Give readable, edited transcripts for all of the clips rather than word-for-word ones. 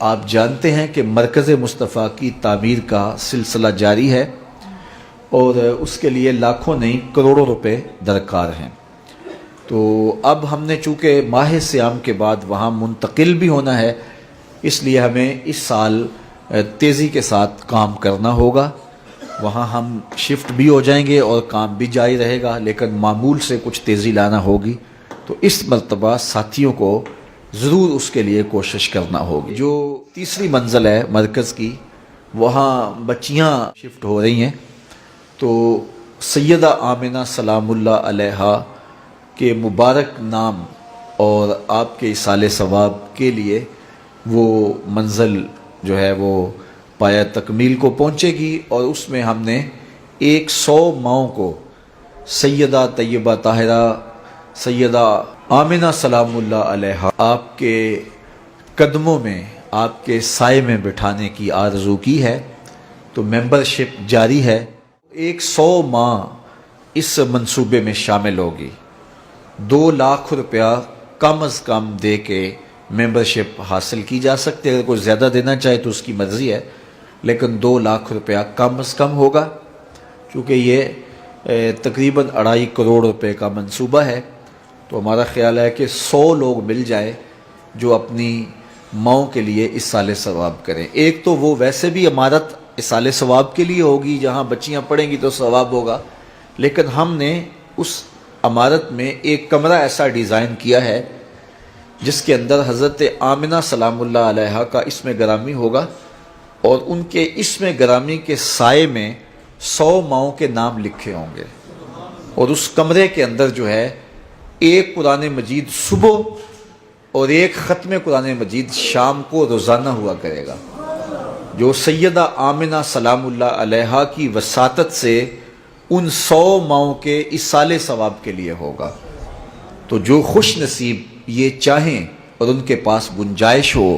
آپ جانتے ہیں کہ مرکز مصطفیٰ کی تعمیر کا سلسلہ جاری ہے اور اس کے لیے لاکھوں نہیں کروڑوں روپے درکار ہیں۔ تو اب ہم نے چونکہ ماہ صیام کے بعد وہاں منتقل بھی ہونا ہے، اس لیے ہمیں اس سال تیزی کے ساتھ کام کرنا ہوگا۔ وہاں ہم شفٹ بھی ہو جائیں گے اور کام بھی جاری رہے گا، لیکن معمول سے کچھ تیزی لانا ہوگی۔ تو اس مرتبہ ساتھیوں کو ضرور اس کے لیے کوشش کرنا ہوگی۔ جو تیسری منزل ہے مرکز کی، وہاں بچیاں شفٹ ہو رہی ہیں، تو سیدہ آمنہ سلام اللہ علیہا کے مبارک نام اور آپ کے ایصال ثواب کے لیے وہ منزل جو ہے وہ پایہ تکمیل کو پہنچے گی، اور اس میں ہم نے 100 ماؤں کو سیدہ طیبہ طاہرہ سیدہ آمنہ سلام اللہ علیہا آپ کے قدموں میں، آپ کے سائے میں بٹھانے کی آرزو کی ہے۔ تو ممبرشپ جاری ہے، 100 ماہ اس منصوبے میں شامل ہوگی۔ 2 لاکھ روپیہ کم از کم دے کے ممبرشپ حاصل کی جا سکتی ہے۔ اگر کوئی زیادہ دینا چاہے تو اس کی مرضی ہے، لیکن 2 لاکھ روپیہ کم از کم ہوگا، چونکہ یہ تقریباً 2.5 کروڑ روپے کا منصوبہ ہے۔ تو ہمارا خیال ہے کہ 100 لوگ مل جائے جو اپنی ماؤں کے لیے ایصال ثواب کریں۔ ایک تو وہ ویسے بھی عمارت ایصال ثواب کے لیے ہوگی، جہاں بچیاں پڑھیں گی تو ثواب ہوگا، لیکن ہم نے اس عمارت میں ایک کمرہ ایسا ڈیزائن کیا ہے جس کے اندر حضرت آمنہ سلام اللہ علیہا کا اسم گرامی ہوگا، اور ان کے اسم گرامی کے سائے میں 100 ماؤں کے نام لکھے ہوں گے، اور اس کمرے کے اندر جو ہے ایک قرآن مجید صبح اور ایک ختم قرآن مجید شام کو روزانہ ہوا کرے گا، جو سیدہ آمنہ سلام اللہ علیہا کی وساطت سے ان 100 ماؤں کے ایصال ثواب کے لیے ہوگا۔ تو جو خوش نصیب یہ چاہیں اور ان کے پاس گنجائش ہو،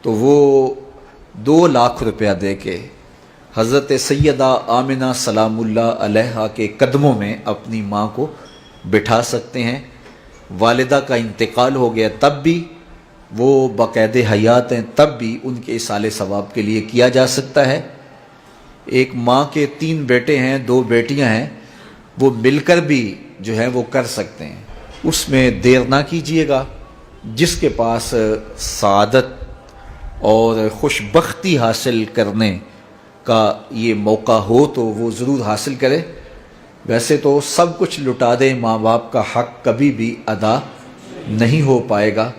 تو وہ 2 لاکھ روپیہ دے کے حضرت سیدہ آمنہ سلام اللہ علیہا کے قدموں میں اپنی ماں کو بٹھا سکتے ہیں۔ والدہ کا انتقال ہو گیا تب بھی، وہ باقید حیات ہیں تب بھی، ان کے ایصال ثواب کے لیے کیا جا سکتا ہے۔ ایک ماں کے 3 بیٹے ہیں، 2 بیٹیاں ہیں، وہ مل کر بھی جو ہے وہ کر سکتے ہیں۔ اس میں دیر نہ کیجیے گا۔ جس کے پاس سعادت اور خوشبختی حاصل کرنے کا یہ موقع ہو تو وہ ضرور حاصل کرے۔ ویسے تو سب کچھ لٹا دیں، ماں باپ کا حق کبھی بھی ادا نہیں ہو پائے گا،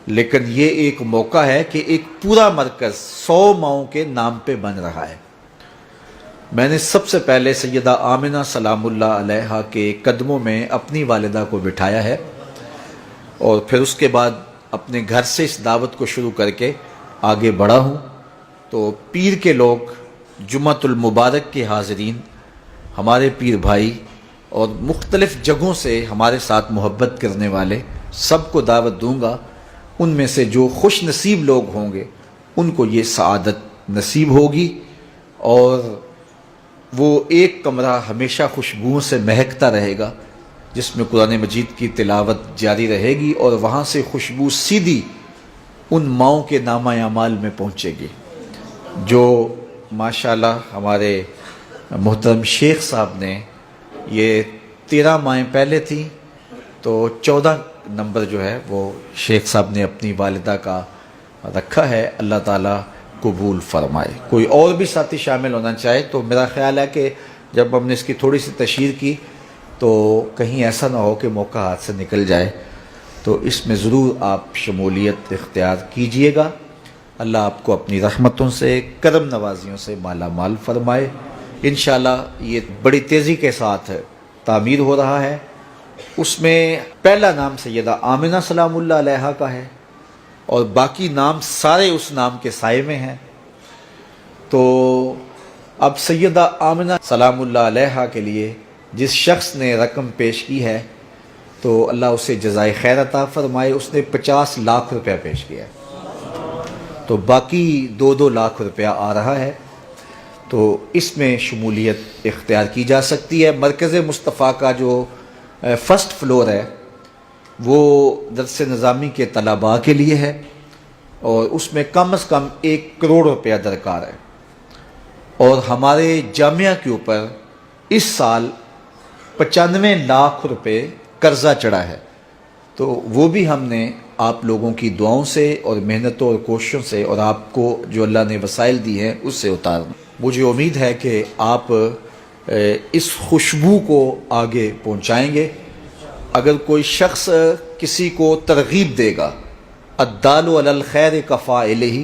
لیکن یہ ایک موقع ہے کہ ایک پورا مرکز 100 ماؤں کے نام پہ بن رہا ہے۔ میں نے سب سے پہلے سیدہ آمنہ سلام اللہ علیہا کے قدموں میں اپنی والدہ کو بٹھایا ہے، اور پھر اس کے بعد اپنے گھر سے اس دعوت کو شروع کر کے آگے بڑھا ہوں۔ تو پیر کے لوگ، جمعۃ المبارک کے حاضرین، ہمارے پیر بھائی اور مختلف جگہوں سے ہمارے ساتھ محبت کرنے والے، سب کو دعوت دوں گا۔ ان میں سے جو خوش نصیب لوگ ہوں گے ان کو یہ سعادت نصیب ہوگی، اور وہ ایک کمرہ ہمیشہ خوشبوؤں سے مہکتا رہے گا جس میں قرآن مجید کی تلاوت جاری رہے گی، اور وہاں سے خوشبو سیدھی ان ماؤں کے نامہ اعمال میں پہنچے گی۔ جو ماشاءاللہ ہمارے محترم شیخ صاحب نے، یہ 13 مائیں پہلے تھیں، تو 14 نمبر جو ہے وہ شیخ صاحب نے اپنی والدہ کا رکھا ہے۔ اللہ تعالیٰ قبول فرمائے۔ کوئی اور بھی ساتھی شامل ہونا چاہے تو میرا خیال ہے کہ جب ہم نے اس کی تھوڑی سی تشہیر کی تو کہیں ایسا نہ ہو کہ موقع ہاتھ سے نکل جائے، تو اس میں ضرور آپ شمولیت اختیار کیجئے گا۔ اللہ آپ کو اپنی رحمتوں سے، کرم نوازیوں سے مالا مال فرمائے۔ انشاءاللہ یہ بڑی تیزی کے ساتھ تعمیر ہو رہا ہے۔ اس میں پہلا نام سیدہ آمنہ سلام اللہ علیہا کا ہے، اور باقی نام سارے اس نام کے سائے میں ہیں۔ تو اب سیدہ آمنہ سلام اللہ علیہا کے لیے جس شخص نے رقم پیش کی ہے تو اللہ اسے جزائے خیر عطا فرمائے۔ اس نے 50 لاکھ روپیہ پیش کیا ہے، تو باقی 2 لاکھ روپیہ آ رہا ہے۔ تو اس میں شمولیت اختیار کی جا سکتی ہے۔ مرکز مصطفیٰ کا جو فرسٹ فلور ہے وہ درس نظامی کے طلباء کے لیے ہے، اور اس میں کم از کم 1 کروڑ روپیہ درکار ہے، اور ہمارے جامعہ کے اوپر اس سال 95 لاکھ روپے قرضہ چڑھا ہے، تو وہ بھی ہم نے آپ لوگوں کی دعاؤں سے اور محنتوں اور کوششوں سے اور آپ کو جو اللہ نے وسائل دی ہیں اس سے اتارنا۔ مجھے امید ہے کہ آپ اس خوشبو کو آگے پہنچائیں گے۔ اگر کوئی شخص کسی کو ترغیب دے گا، الدال علی الخیر کفاعلہ،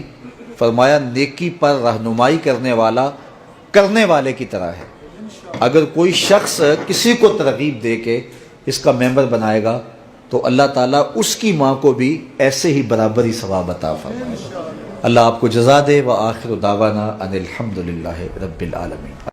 فرمایا نیکی پر رہنمائی کرنے والا کرنے والے کی طرح ہے۔ اگر کوئی شخص کسی کو ترغیب دے کے اس کا ممبر بنائے گا تو اللہ تعالیٰ اس کی ماں کو بھی ایسے ہی برابری ثواب عطا فرمائے گا۔ اللہ آپ کو جزا دے۔ وآخر دعوانا ان الحمدللہ رب العالمین۔